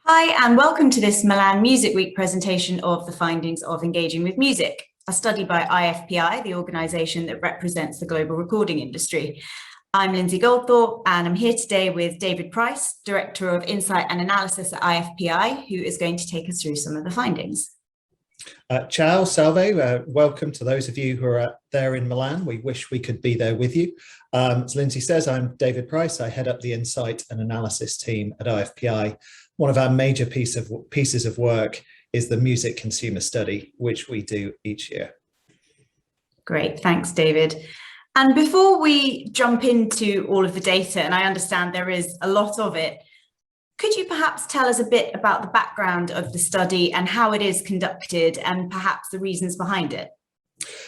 Hi, and welcome to this Milan Music Week presentation of the findings of engaging with music, a study by IFPI, the organisation that represents the global recording industry. I'm Linzi Goldthorpe, and I'm here today with David Price, Director of Insight and Analysis at IFPI, who is going to take us through some of the findings. Ciao, salve. Welcome to those of you who are there in Milan. We wish we could be there with you. As Lindsay says, I'm David Price. I head up the Insight and Analysis team at IFPI. One of our major pieces of work is the music consumer study, which we do each year. Great, thanks, David. And before we jump into all of the data, and I understand there is a lot of it, could you perhaps tell us a bit about the background of the study and how it is conducted and perhaps the reasons behind it?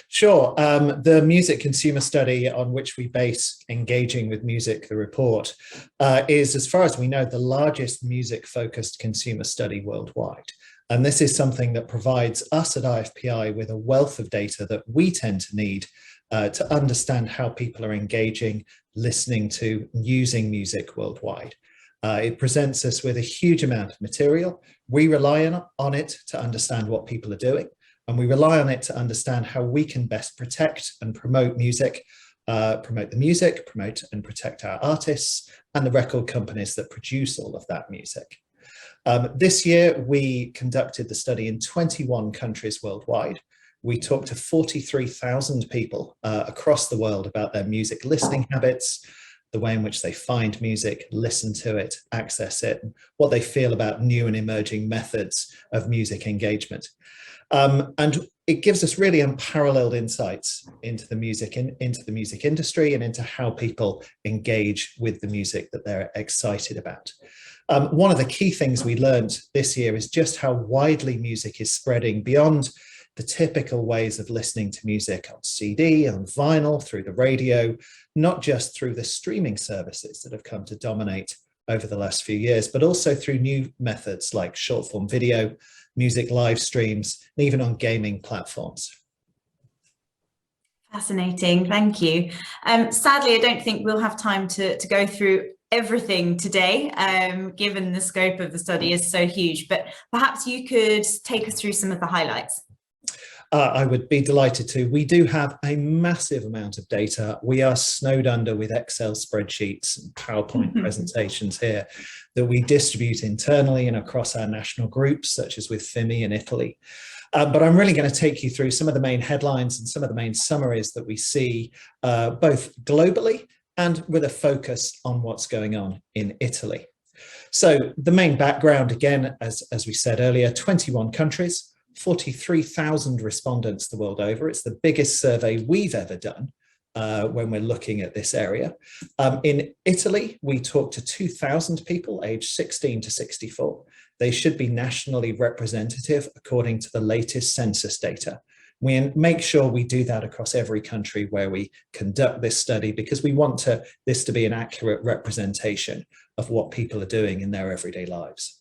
Sure. The music consumer study on which we base engaging with music, the report, is, as far as we know, the largest music-focused consumer study worldwide. And this is something that provides us at IFPI with a wealth of data that we tend to need to understand how people are engaging, listening to, using music worldwide. It presents us with a huge amount of material. We rely on it to understand what people are doing, and we rely on it to understand how we can best protect and promote music, promote and protect our artists and the record companies that produce all of that music. This year, we conducted the study in 21 countries worldwide. We talked to 43,000 people across the world about their music listening habits, the way in which they find music, listen to it, access it, what they feel about new and emerging methods of music engagement. And it gives us really unparalleled insights into the music industry and into how people engage with the music that they're excited about. One of the key things we learned this year is just how widely music is spreading beyond the typical ways of listening to music on CD, on vinyl, through the radio, not just through the streaming services that have come to dominate over the last few years, but also through new methods like short form video, music live streams, and even on gaming platforms. Fascinating, thank you. Sadly, I don't think we'll have time to go through everything today, given the scope of the study is so huge, but perhaps you could take us through some of the highlights. I would be delighted to. We do have a massive amount of data. We are snowed under with Excel spreadsheets and PowerPoint presentations here that we distribute internally and across our national groups, such as with FIMI in Italy. But I'm really going to take you through some of the main headlines and some of the main summaries that we see both globally and with a focus on what's going on in Italy. So the main background, again, as we said earlier, 21 countries, 43,000 respondents the world over. It's the biggest survey we've ever done when we're looking at this area. In Italy, we talked to 2,000 people aged 16 to 64. They should be nationally representative according to the latest census data. We make sure we do that across every country where we conduct this study because we want this to be an accurate representation of what people are doing in their everyday lives.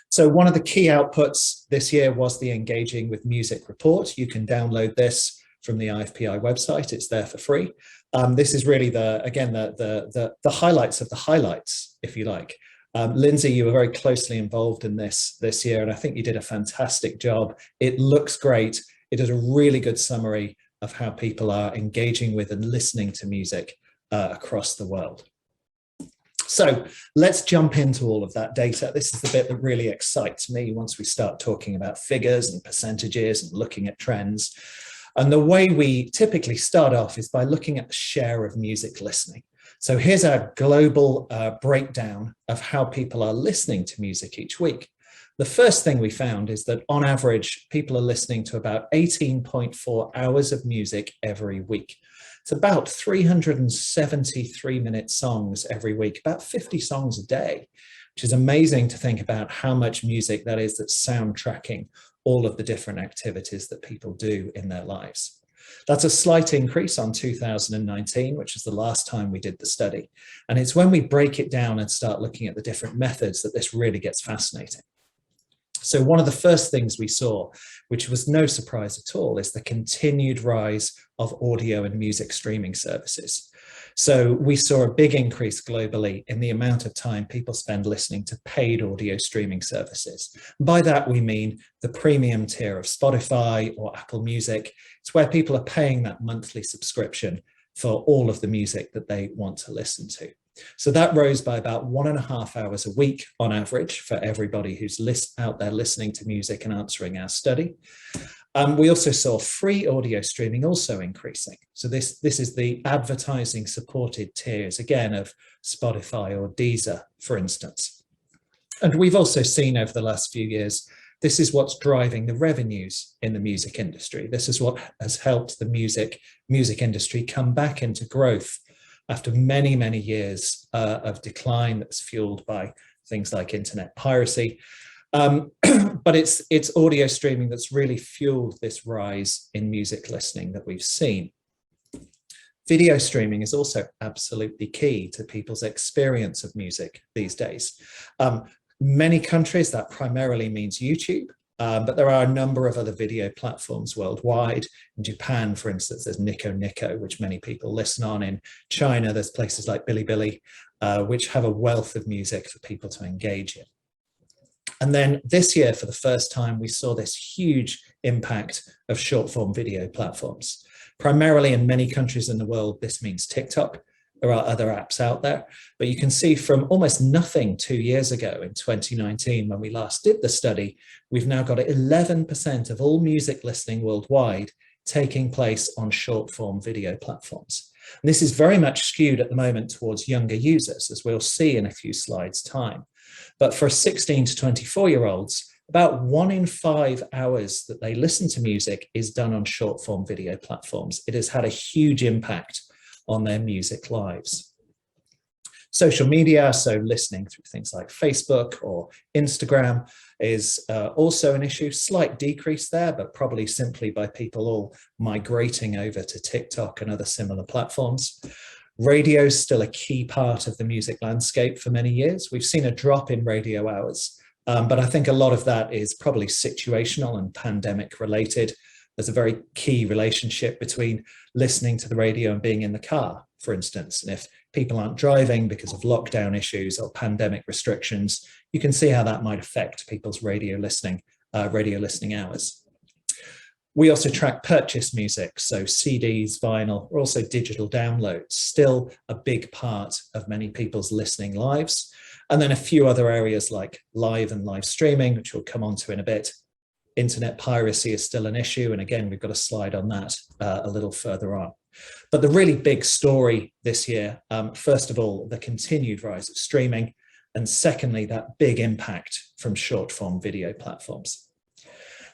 So one of the key outputs this year was the Engaging with Music report. You can download this from the IFPI website. It's there for free. This is really the highlights of the highlights, if you like. Lindsay, you were very closely involved in this year, and I think you did a fantastic job. It looks great. It is a really good summary of how people are engaging with and listening to music across the world. So let's jump into all of that data. This is the bit that really excites me once we start talking about figures and percentages and looking at trends. And the way we typically start off is by looking at the share of music listening. So here's our global breakdown of how people are listening to music each week. The first thing we found is that on average, people are listening to about 18.4 hours of music every week. It's about 373-minute songs every week, about 50 songs a day, which is amazing to think about how much music that is that's soundtracking all of the different activities that people do in their lives. That's a slight increase on 2019, which is the last time we did the study. And it's when we break it down and start looking at the different methods that this really gets fascinating. So one of the first things we saw, which was no surprise at all, is the continued rise of audio and music streaming services. So we saw a big increase globally in the amount of time people spend listening to paid audio streaming services. By that, we mean the premium tier of Spotify or Apple Music. It's where people are paying that monthly subscription for all of the music that they want to listen to. So that rose by about 1.5 hours a week on average for everybody who's out there listening to music and answering our study. We also saw free audio streaming also increasing. So this is the advertising supported tiers, again, of Spotify or Deezer, for instance. And we've also seen over the last few years, this is what's driving the revenues in the music industry. This is what has helped the music industry come back into growth after many, many years of decline that's fueled by things like internet piracy. But it's audio streaming that's really fueled this rise in music listening that we've seen. Video streaming is also absolutely key to people's experience of music these days. Many countries, that primarily means YouTube, but there are a number of other video platforms worldwide. In Japan, for instance, there's Nico Nico, which many people listen on. In China, there's places like Bilibili, which have a wealth of music for people to engage in. And then this year, for the first time, we saw this huge impact of short-form video platforms. Primarily in many countries in the world, this means TikTok. There are other apps out there, but you can see from almost nothing 2 years ago in 2019, when we last did the study, we've now got 11% of all music listening worldwide taking place on short-form video platforms. And this is very much skewed at the moment towards younger users, as we'll see in a few slides' time. But for 16 to 24-year-olds, about 1 in 5 hours that they listen to music is done on short-form video platforms. It has had a huge impact on their music lives. Social media, so listening through things like Facebook or Instagram, is also an issue. Slight decrease there, but probably simply by people all migrating over to TikTok and other similar platforms. Radio is still a key part of the music landscape for many years. We've seen a drop in radio hours, but I think a lot of that is probably situational and pandemic related. There's a very key relationship between listening to the radio and being in the car, for instance. And if people aren't driving because of lockdown issues or pandemic restrictions, you can see how that might affect people's radio listening hours. We also track purchase music, so CDs, vinyl, or also digital downloads, still a big part of many people's listening lives. And then a few other areas like live and live streaming, which we'll come on to in a bit. Internet piracy is still an issue. And again, we've got a slide on that a little further on. But the really big story this year, first of all, the continued rise of streaming. And secondly, that big impact from short form video platforms.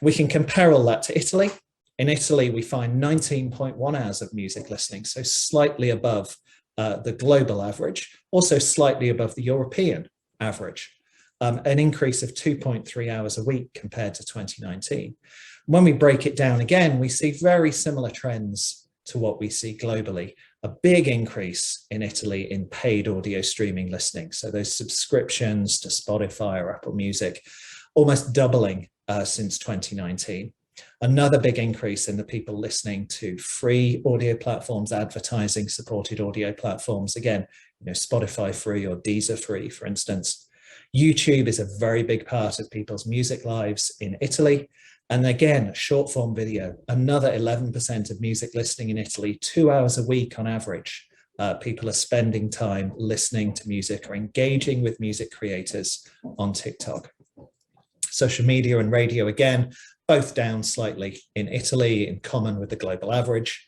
We can compare all that to Italy. In Italy, we find 19.1 hours of music listening, so slightly above the global average, also slightly above the European average, an increase of 2.3 hours a week compared to 2019. When we break it down again, we see very similar trends to what we see globally. A big increase in Italy in paid audio streaming listening, so those subscriptions to Spotify or Apple Music, almost doubling since 2019. Another big increase in the people listening to free audio platforms, advertising supported audio platforms. Again, Spotify free or Deezer free, for instance. YouTube is a very big part of people's music lives in Italy. And again, short form video, another 11% of music listening in Italy, 2 hours a week on average. People are spending time listening to music or engaging with music creators on TikTok. Social media and radio, again, both down slightly in Italy, in common with the global average.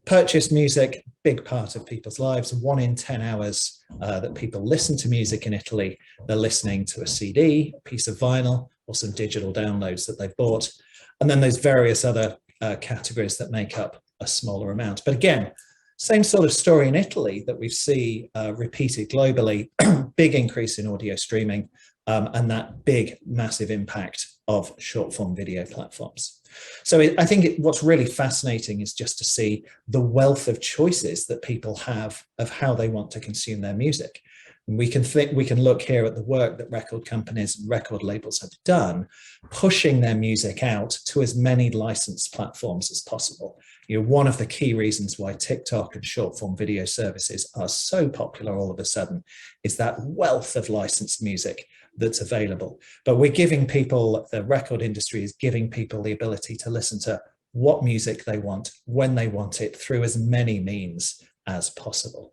Purchase music, big part of people's lives. 1 in 10 hours that people listen to music in Italy, they're listening to a CD, a piece of vinyl, or some digital downloads that they've bought. And then there's various other categories that make up a smaller amount. But again, same sort of story in Italy that we see repeated globally, big increase in audio streaming, and that big, massive impact of short form video platforms. So I think what's really fascinating is just to see the wealth of choices that people have of how they want to consume their music. And we can look here at the work that record companies and record labels have done, pushing their music out to as many licensed platforms as possible. One of the key reasons why TikTok and short form video services are so popular all of a sudden is that wealth of licensed music that's available. But we're giving people, the record industry is giving people the ability to listen to what music they want, when they want it, through as many means as possible.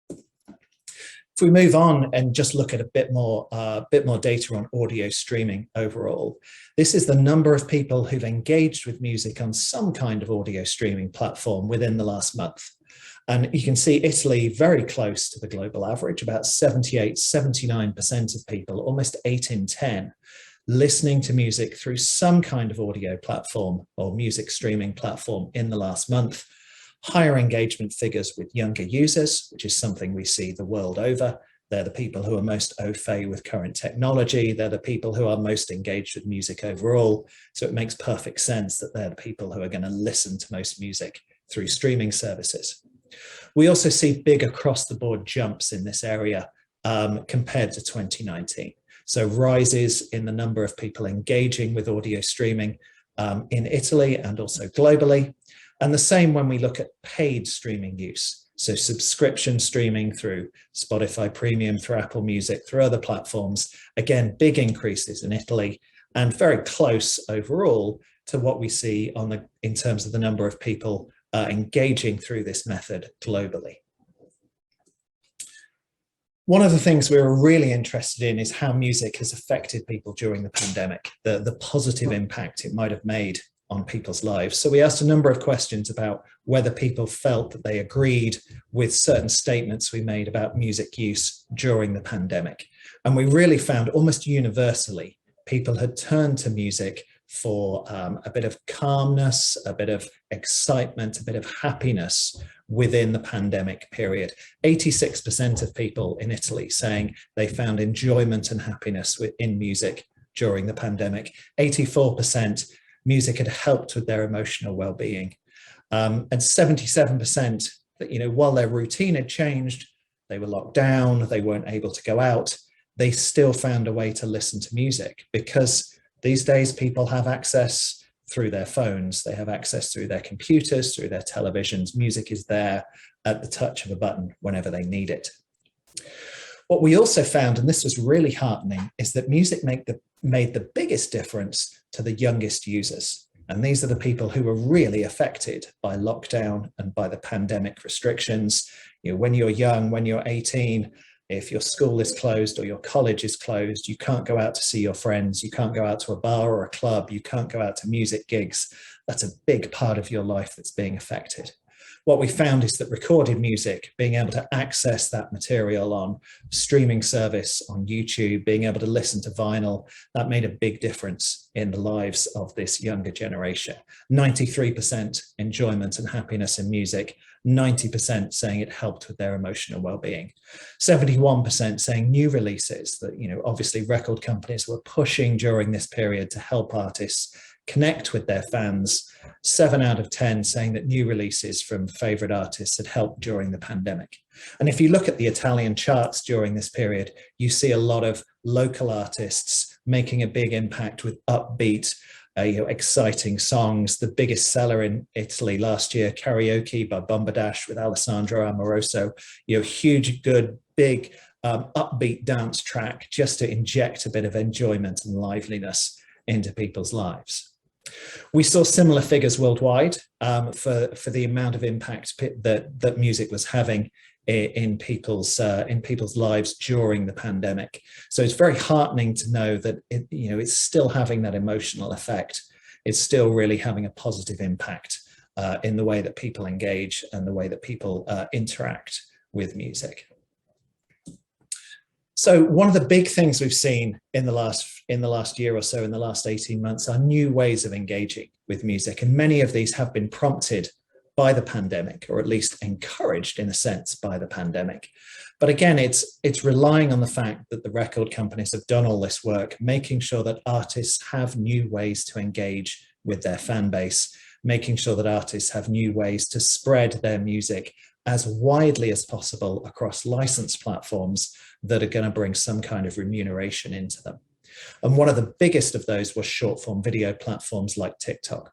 If we move on and just look at a bit more data on audio streaming overall, this is the number of people who've engaged with music on some kind of audio streaming platform within the last month. And you can see Italy very close to the global average, about 78, 79% of people, almost 8 in 10, listening to music through some kind of audio platform or music streaming platform in the last month. Higher engagement figures with younger users, which is something we see the world over. They're the people who are most au fait with current technology. They're the people who are most engaged with music overall. So it makes perfect sense that they're the people who are going to listen to most music through streaming services. We also see big across the board jumps in this area compared to 2019. So rises in the number of people engaging with audio streaming in Italy and also globally. And the same when we look at paid streaming use. So subscription streaming through Spotify Premium, through Apple Music, through other platforms. Again, big increases in Italy and very close overall to what we see in terms of the number of people engaging through this method globally. One of the things we were really interested in is how music has affected people during the pandemic, the positive impact it might have made on people's lives. So we asked a number of questions about whether people felt that they agreed with certain statements we made about music use during the pandemic. And we really found almost universally, people had turned to music for a bit of calmness, a bit of excitement, a bit of happiness within the pandemic period. 86% of people in Italy saying they found enjoyment and happiness in music during the pandemic. 84% music had helped with their emotional well-being. And 77% that, while their routine had changed, they were locked down, they weren't able to go out, they still found a way to listen to music, because these days people have access through their phones, they have access through their computers, through their televisions. Music is there at the touch of a button whenever they need it. What we also found, and this was really heartening, is that music made the biggest difference to the youngest users. And these are the people who were really affected by lockdown and by the pandemic restrictions. When you're young, when you're 18, if your school is closed or your college is closed, you can't go out to see your friends, you can't go out to a bar or a club, you can't go out to music gigs. That's a big part of your life that's being affected. What we found is that recorded music, being able to access that material on streaming service, on YouTube, being able to listen to vinyl, that made a big difference in the lives of this younger generation. 93% enjoyment and happiness in music, 90% saying it helped with their emotional well-being. 71% saying new releases that, obviously record companies were pushing during this period to help artists connect with their fans. 7 out of 10 saying that new releases from favorite artists had helped during the pandemic. And if you look at the Italian charts during this period, you see a lot of local artists making a big impact with upbeat, exciting songs. The biggest seller in Italy last year, Karaoke by Bombadash with Alessandro Amoroso, huge, good, big, upbeat dance track just to inject a bit of enjoyment and liveliness into people's lives. We saw similar figures worldwide for the amount of impact that music was having in people's lives during the pandemic. So it's very heartening to know that it's still having that emotional effect. It's still really having a positive impact in the way that people engage and the way that people interact with music. So one of the big things we've seen in the last year or so, in the last 18 months, are new ways of engaging with music. And many of these have been prompted by the pandemic, or at least encouraged in a sense by the pandemic. But again, it's relying on the fact that the record companies have done all this work, making sure that artists have new ways to engage with their fan base, making sure that artists have new ways to spread their music as widely as possible across licensed platforms that are going to bring some kind of remuneration into them. And one of the biggest of those was short form video platforms like TikTok.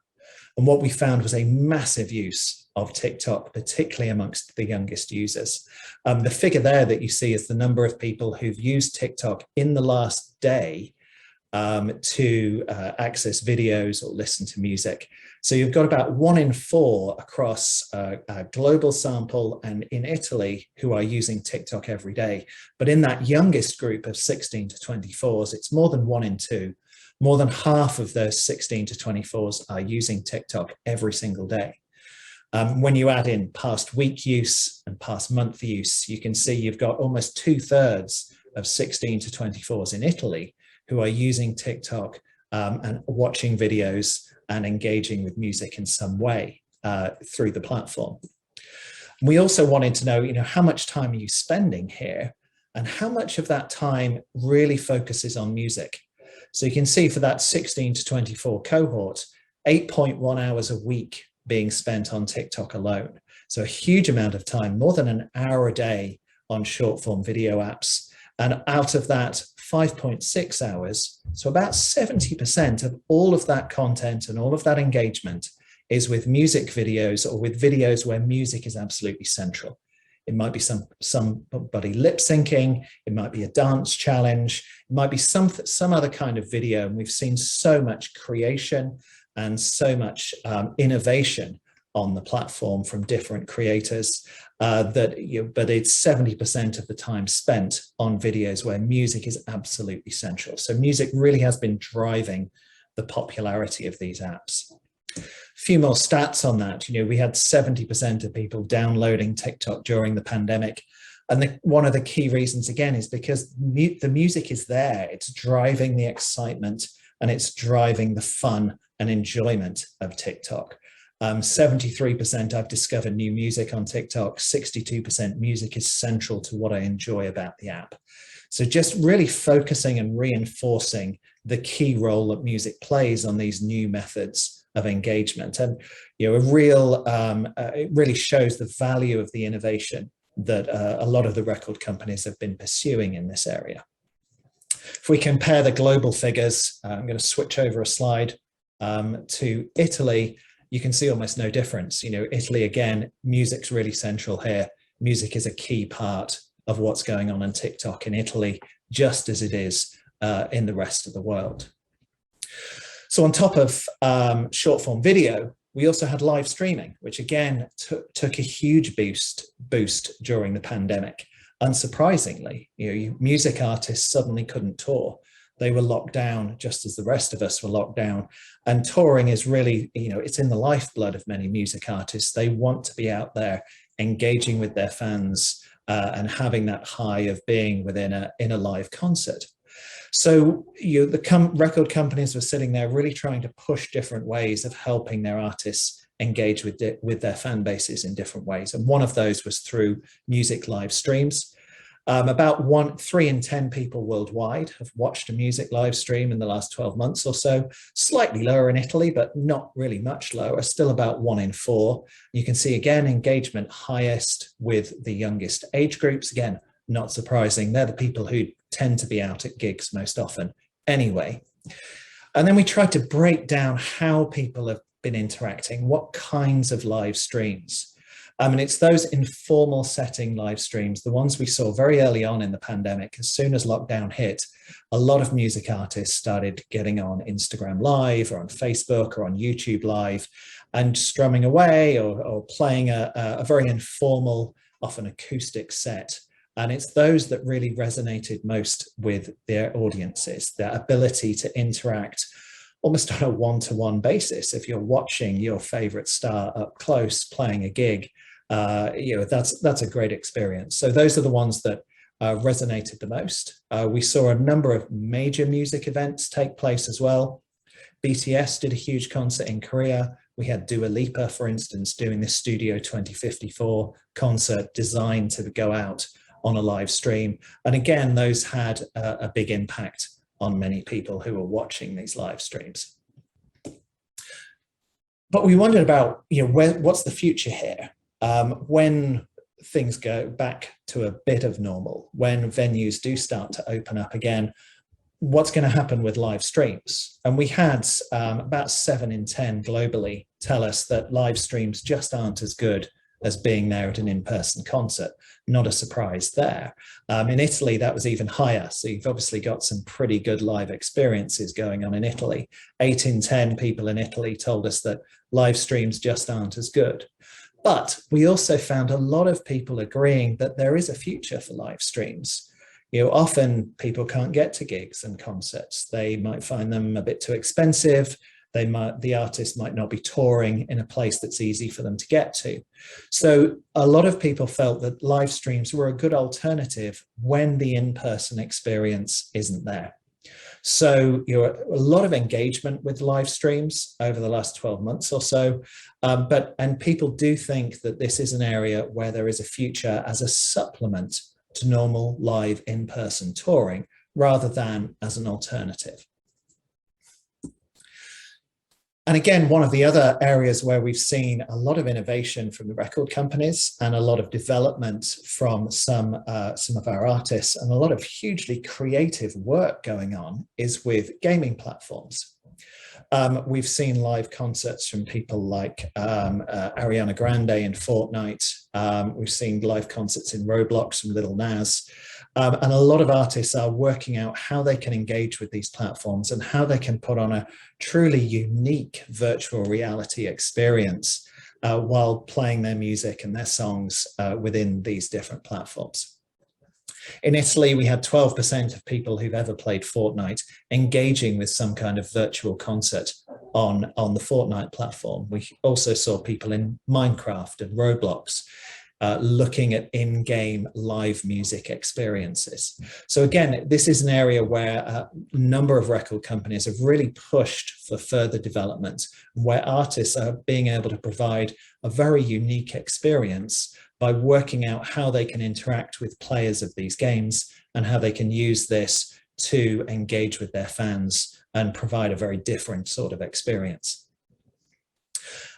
And what we found was a massive use of TikTok, particularly amongst the youngest users. The figure there that you see is the number of people who've used TikTok in the last day to access videos or listen to music. So you've got about 1 in 4 across a global sample and in Italy who are using TikTok every day. But in that youngest group of 16 to 24s, it's more than 1 in 2. More than half of those 16 to 24s are using TikTok every single day. When you add in past week use and past month use, you can see you've got almost 2/3 of 16 to 24s in Italy who are using TikTok and watching videos and engaging with music in some way through the platform. We also wanted to know, how much time are you spending here and how much of that time really focuses on music. So you can see for that 16 to 24 cohort, 8.1 hours a week being spent on TikTok alone. So a huge amount of time, more than an hour a day on short form video apps. And out of that, 5.6 hours, so about 70% of all of that content and all of that engagement is with music videos or with videos where music is absolutely central. It might be somebody lip syncing, it might be a dance challenge, it might be some other kind of video. And we've seen so much creation and so much innovation on the platform from different creators but it's 70% of the time spent on videos where music is absolutely central. So music really has been driving the popularity of these apps. A few more stats on that. We had 70% of people downloading TikTok during the pandemic. And one of the key reasons, again, is because the music is there. It's driving the excitement and it's driving the fun and enjoyment of TikTok. 73% I've discovered new music on TikTok, 62% music is central to what I enjoy about the app. So just really focusing and reinforcing the key role that music plays on these new methods of engagement. And it really shows the value of the innovation that a lot of the record companies have been pursuing in this area. If we compare the global figures, I'm going to switch over a slide to Italy. You can see almost no difference. Italy, again, music's really central here. Music is a key part of what's going on TikTok in Italy, just as it is in the rest of the world. So on top of short form video, we also had live streaming, which again took a huge boost during the pandemic. Unsurprisingly, music artists suddenly couldn't tour. They were locked down just as the rest of us were locked down. And touring is really, it's in the lifeblood of many music artists. They want to be out there engaging with their fans and having that high of being in a live concert. So the record companies were sitting there really trying to push different ways of helping their artists engage with their fan bases in different ways. And one of those was through music live streams. About 3 in 10 people worldwide have watched a music live stream in the last 12 months or so. Slightly lower in Italy, but not really much lower, still about 1 in 4. You can see again, engagement highest with the youngest age groups. Again, not surprising. They're the people who tend to be out at gigs most often anyway. And then we tried to break down how people have been interacting, what kinds of live streams. And it's those informal setting live streams, the ones we saw very early on in the pandemic. As soon as lockdown hit, a lot of music artists started getting on Instagram Live or on Facebook or on YouTube Live and strumming away or playing a very informal, often acoustic set. And it's those that really resonated most with their audiences, their ability to interact almost on a one-to-one basis. If you're watching your favorite star up close playing a gig, that's a great experience. So those are the ones that resonated the most. We saw a number of major music events take place as well. BTS did a huge concert in Korea. We had Dua Lipa, for instance, doing this Studio 2054 concert designed to go out on a live stream. And again, those had a big impact on many people who were watching these live streams. But we wondered about, what's the future here? When things go back to a bit of normal, when venues do start to open up again, what's going to happen with live streams? And we had about 7 in 10 globally tell us that live streams just aren't as good as being there at an in-person concert. Not a surprise there. In Italy, that was even higher. So you've obviously got some pretty good live experiences going on in Italy. 8 in 10 people in Italy told us that live streams just aren't as good. But we also found a lot of people agreeing that there is a future for live streams. You know, often people can't get to gigs and concerts. They might find them a bit too expensive. The artist might not be touring in a place that's easy for them to get to. So a lot of people felt that live streams were a good alternative when the in-person experience isn't there. So, you know, a lot of engagement with live streams over the last 12 months or so. And people do think that this is an area where there is a future as a supplement to normal live in-person touring rather than as an alternative. And again, one of the other areas where we've seen a lot of innovation from the record companies and a lot of development from some of our artists and a lot of hugely creative work going on is with gaming platforms. We've seen live concerts from people like Ariana Grande in Fortnite. We've seen live concerts in Roblox from Lil Nas. And a lot of artists are working out how they can engage with these platforms and how they can put on a truly unique virtual reality experience while playing their music and their songs within these different platforms. In Italy, we had 12% of people who've ever played Fortnite engaging with some kind of virtual concert on the Fortnite platform. We also saw people in Minecraft and Roblox looking at in-game live music experiences. So again, this is an area where a number of record companies have really pushed for further development, where artists are being able to provide a very unique experience by working out how they can interact with players of these games and how they can use this to engage with their fans and provide a very different sort of experience.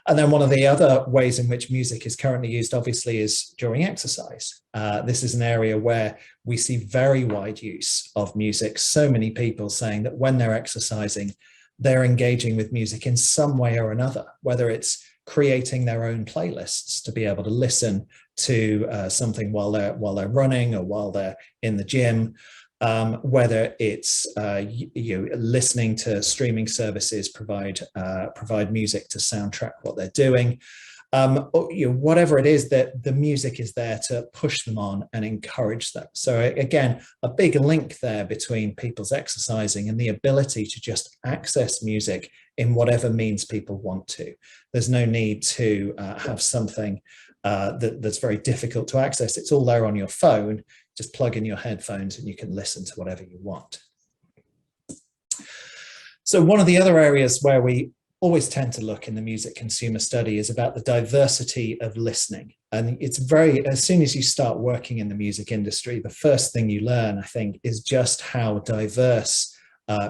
And then one of the other ways in which music is currently used, obviously, is during exercise. This is an area where we see very wide use of music. So many people saying that when they're exercising, they're engaging with music in some way or another, whether it's creating their own playlists to be able to listen to something while they're running or while they're in the gym. Whether it's listening to streaming services provide music to soundtrack what they're doing, whatever it is, that the music is there to push them on and encourage them. So again, a big link there between people's exercising and the ability to just access music in whatever means people want to. There's no need to have something that's very difficult to access. It's all there on your phone. Just plug in your headphones and you can listen to whatever you want. So one of the other areas where we always tend to look in the music consumer study is about the diversity of listening. And it's as soon as you start working in the music industry, the first thing you learn, I think, is just how diverse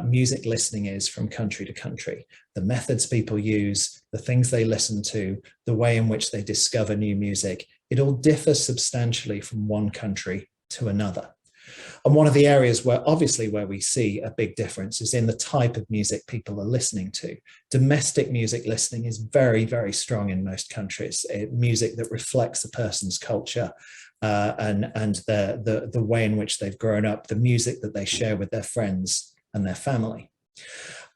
music listening is from country to country. The methods people use, the things they listen to, the way in which they discover new music, it all differs substantially from one country to another. And one of the areas where we see a big difference is in the type of music people are listening to. Domestic music listening is very, very strong in most countries. Music that reflects a person's culture and the way in which they've grown up, the music that they share with their friends and their family.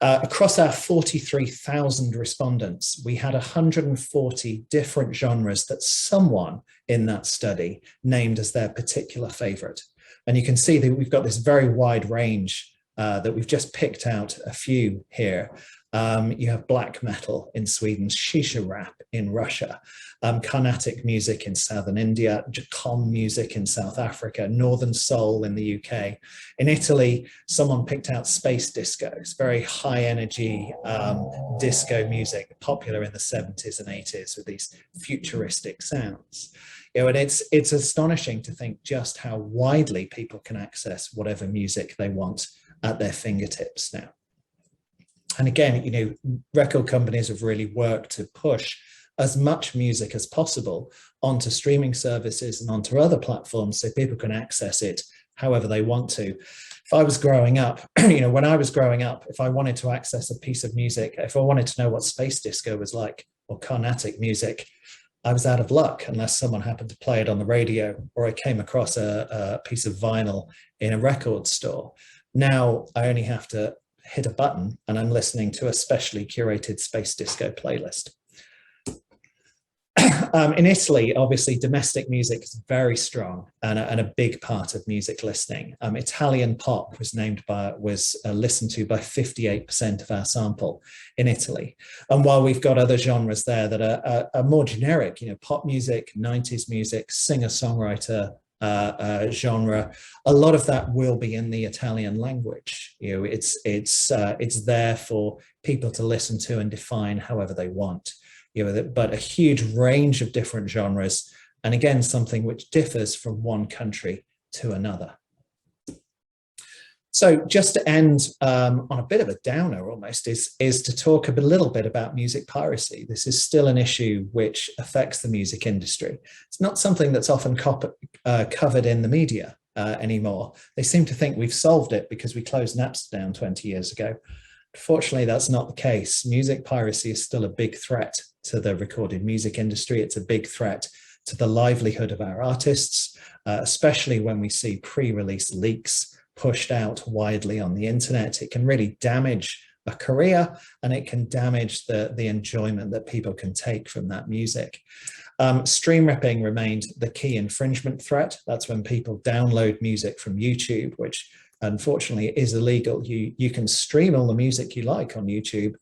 Across our 43,000 respondents, we had 140 different genres that someone in that study named as their particular favorite. And you can see that we've got this very wide range that we've just picked out a few here. You have black metal in Sweden, shisha rap in Russia, Carnatic music in southern India, Jacom music in South Africa, Northern Soul in the UK. In Italy, someone picked out space disco. It's very high energy disco music, popular in the 70s and 80s with these futuristic sounds. And it's astonishing to think just how widely people can access whatever music they want at their fingertips now. And again, record companies have really worked to push as much music as possible onto streaming services and onto other platforms so people can access it however they want to. if I was growing up, when I was growing up, if I wanted to access a piece of music, if I wanted to know what space disco was like or Carnatic music, I was out of luck unless someone happened to play it on the radio or I came across a piece of vinyl in a record store. Now I only have to hit a button and I'm listening to a specially curated space disco playlist. In Italy, obviously, domestic music is very strong and a big part of music listening. Italian pop was listened to by 58% of our sample in Italy. And while we've got other genres there that are more generic, pop music, 90s music, singer-songwriter genre, a lot of that will be in the Italian language. It's there for people to listen to and define however they want. But a huge range of different genres, and again, something which differs from one country to another. So just to end on a bit of a downer almost is to talk a little bit about music piracy. This is still an issue which affects the music industry. It's not something that's often covered in the media anymore. They seem to think we've solved it because we closed Napster down 20 years ago. Fortunately, that's not the case. Music piracy is still a big threat to the recorded music industry. It's a big threat to the livelihood of our artists, especially when we see pre-release leaks pushed out widely on the internet. It can really damage a career and it can damage the enjoyment that people can take from that music. Stream ripping remained the key infringement threat. That's when people download music from YouTube, which unfortunately is illegal. You can stream all the music you like on YouTube,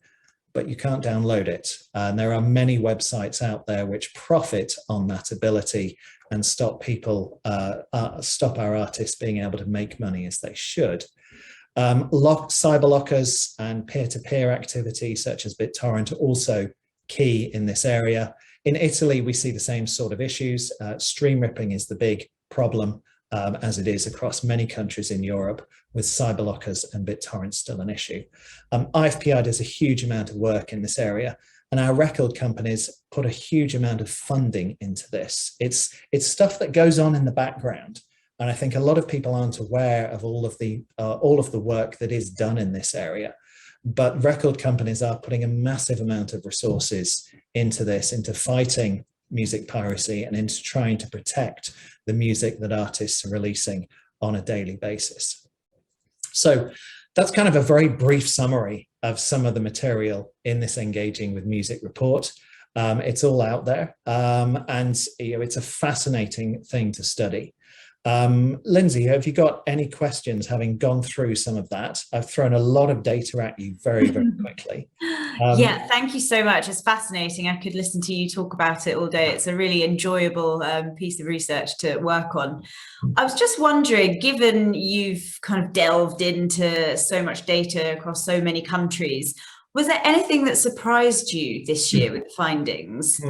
but you can't download it. And there are many websites out there which profit on that ability and stop our artists being able to make money as they should. Cyber lockers and peer-to-peer activity such as BitTorrent are also key in this area. In Italy, we see the same sort of issues. Stream ripping is the big problem, as it is across many countries in Europe, with cyber lockers and BitTorrent still an issue. IFPI does a huge amount of work in this area, and our record companies put a huge amount of funding into this. It's stuff that goes on in the background, and I think a lot of people aren't aware of all of the work that is done in this area. But record companies are putting a massive amount of resources into this, into fighting music piracy and into trying to protect the music that artists are releasing on a daily basis. So that's kind of a very brief summary of some of the material in this Engaging with Music report. It's all out there, and it's a fascinating thing to study. Linzi, have you got any questions having gone through some of that? I've thrown a lot of data at you very, very quickly. Yeah, thank you so much. It's fascinating. I could listen to you talk about it all day. It's a really enjoyable piece of research to work on. I was just wondering, given you've kind of delved into so much data across so many countries, was there anything that surprised you this year with the findings?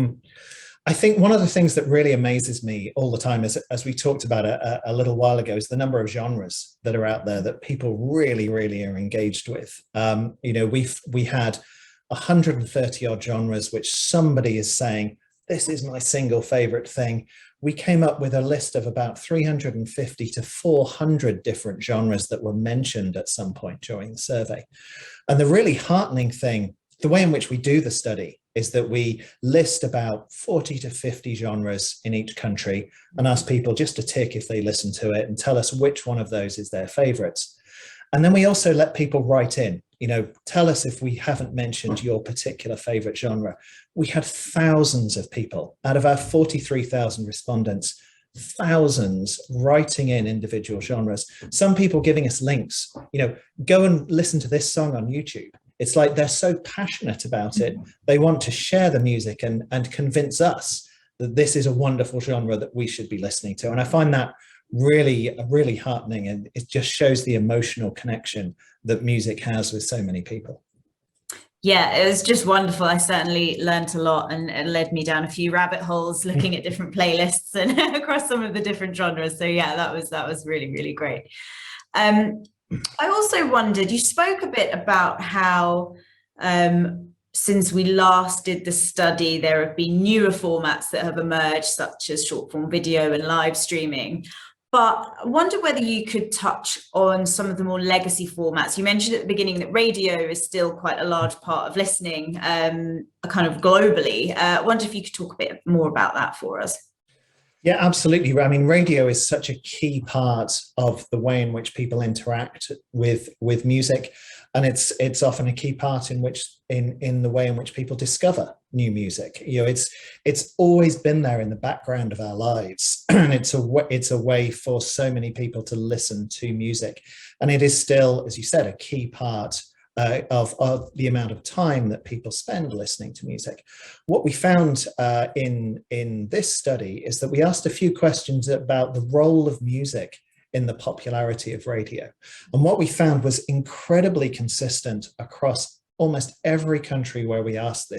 I think one of the things that really amazes me all the time, as we talked about a little while ago, is the number of genres that are out there that people really, really are engaged with. We had 130 odd genres, which somebody is saying, this is my single favorite thing. We came up with a list of about 350 to 400 different genres that were mentioned at some point during the survey. And the really heartening thing, the way in which we do the study, is that we list about 40 to 50 genres in each country and ask people just to tick if they listen to it and tell us which one of those is their favorites. And then we also let people write in, tell us if we haven't mentioned your particular favorite genre. We had thousands of people out of our 43,000 respondents, thousands writing in individual genres. Some people giving us links, go and listen to this song on YouTube. It's like they're so passionate about it. They want to share the music and convince us that this is a wonderful genre that we should be listening to. And I find that really, really heartening. And it just shows the emotional connection that music has with so many people. Yeah, it was just wonderful. I certainly learned a lot and it led me down a few rabbit holes looking at different playlists and across some of the different genres. So yeah, that was really, really great. I also wondered, you spoke a bit about how since we last did the study, there have been newer formats that have emerged, such as short form video and live streaming. But I wonder whether you could touch on some of the more legacy formats. You mentioned at the beginning that radio is still quite a large part of listening, kind of globally. I wonder if you could talk a bit more about that for us. Yeah, absolutely. I mean, radio is such a key part of the way in which people interact with music, and it's often a key part in the way in which people discover new music. You know, it's always been there in the background of our lives, and it's a way for so many people to listen to music, and it is still, as you said, a key part of the amount of time that people spend listening to music. What we found in this study is that we asked a few questions about the role of music in the popularity of radio. And what we found was incredibly consistent across almost every country where we asked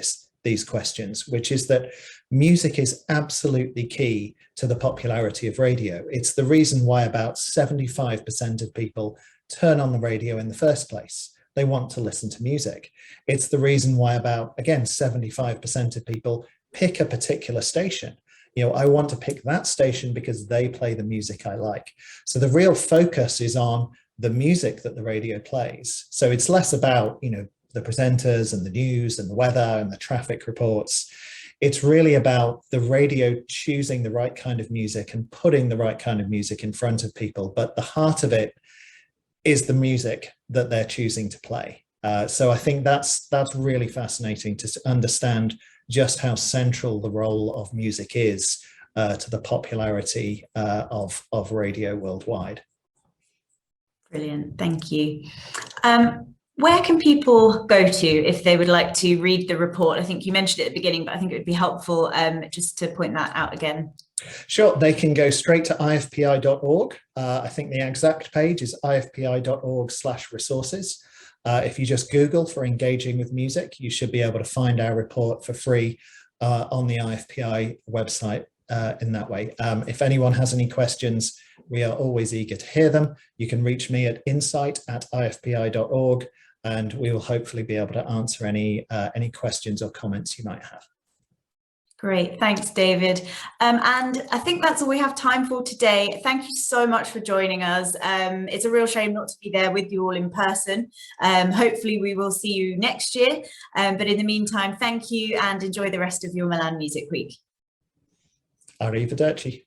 these questions, which is that music is absolutely key to the popularity of radio. It's the reason why about 75% of people turn on the radio in the first place. They want to listen to music. It's the reason why about, again, 75% of people pick a particular station. You know, I want to pick that station because they play the music I like. So the real focus is on the music that the radio plays. So it's less about, you know, the presenters and the news and the weather and the traffic reports. It's really about the radio choosing the right kind of music and putting the right kind of music in front of people. But the heart of it is the music that they're choosing to play. So I think that's really fascinating to understand just how central the role of music is to the popularity of radio worldwide. Brilliant, thank you. Where can people go to if they would like to read the report? I think you mentioned it at the beginning, but I think it would be helpful just to point that out again. Sure, they can go straight to ifpi.org. I think the exact page is ifpi.org/resources. If you just Google for engaging with music, you should be able to find our report for free on the IFPI website in that way. If anyone has any questions, we are always eager to hear them. You can reach me at insight@ifpi.org, and we will hopefully be able to answer any questions or comments you might have. Great, thanks, David. And I think that's all we have time for today. Thank you so much for joining us. It's a real shame not to be there with you all in person. Hopefully we will see you next year. But in the meantime, thank you and enjoy the rest of your Milan Music Week. Arrivederci.